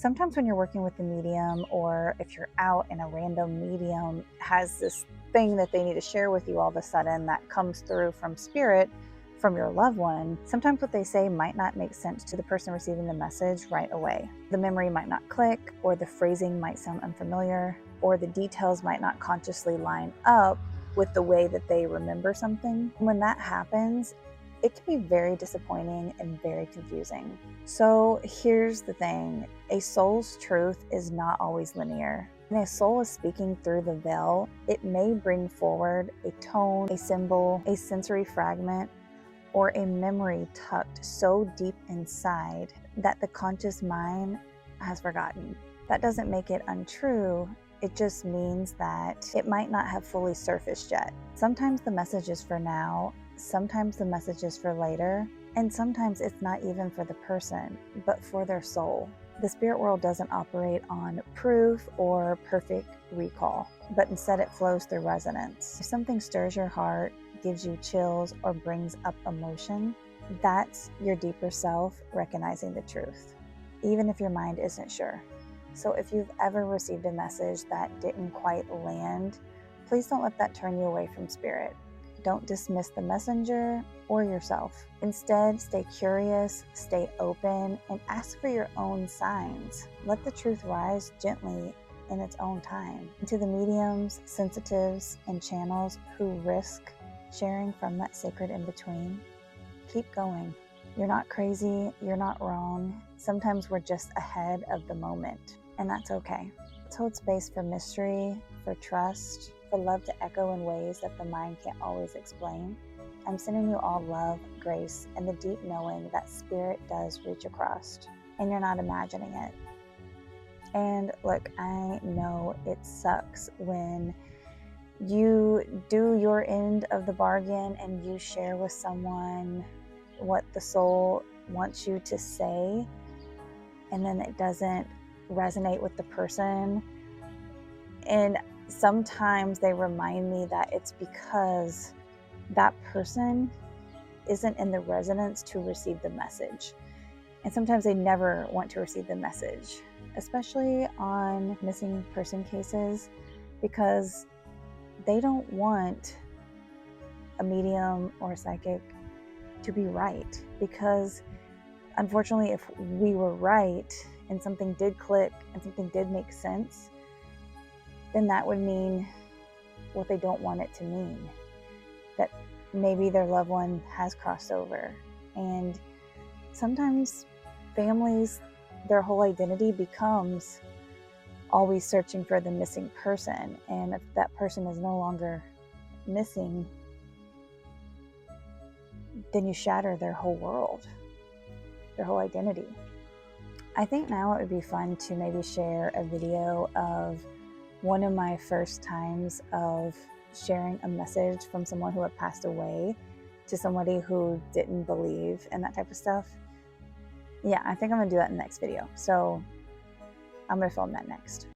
Sometimes when you're working with the medium, or if you're out and a random medium has this thing that they need to share with you all of a sudden that comes through from spirit, from your loved one, sometimes what they say might not make sense to the person receiving the message right away. The memory might not click, or the phrasing might sound unfamiliar, or the details might not consciously line up with the way that they remember something. When that happens, it can be very disappointing and very confusing. So here's the thing, a soul's truth is not always linear. When a soul is speaking through the veil, it may bring forward a tone, a symbol, a sensory fragment, or a memory tucked so deep inside that the conscious mind has forgotten. That doesn't make it untrue. It just means that it might not have fully surfaced yet. Sometimes the message is for now, sometimes the message is for later, and sometimes it's not even for the person, but for their soul. The spirit world doesn't operate on proof or perfect recall, but instead it flows through resonance. If something stirs your heart, gives you chills, or brings up emotion, that's your deeper self recognizing the truth, even if your mind isn't sure. So if you've ever received a message that didn't quite land, please don't let that turn you away from spirit. Don't dismiss the messenger or yourself. Instead, stay curious, stay open, and ask for your own signs. Let the truth rise gently in its own time. And to the mediums, sensitives, and channels who risk sharing from that sacred in-between, keep going. You're not crazy, you're not wrong. Sometimes we're just ahead of the moment, and that's okay. Let's hold space for mystery, for trust, for love to echo in ways that the mind can't always explain. I'm sending you all love, grace, and the deep knowing that spirit does reach across, and you're not imagining it. And look, I know it sucks when you do your end of the bargain and you share with someone what the soul wants you to say, and then it doesn't resonate with the person. And sometimes they remind me that it's because that person isn't in the resonance to receive the message. And sometimes they never want to receive the message, especially on missing person cases, because they don't want a medium or a psychic to be right. Because unfortunately, if we were right and something did click and something did make sense, then that would mean what they don't want it to mean. That maybe their loved one has crossed over. And sometimes families, their whole identity becomes always searching for the missing person. And if that person is no longer missing, then you shatter their whole world, their whole identity. I think now it would be fun to maybe share a video of one of my first times of sharing a message from someone who had passed away to somebody who didn't believe in that type of stuff. Yeah, I think I'm gonna do that in the next video. So I'm gonna film that next.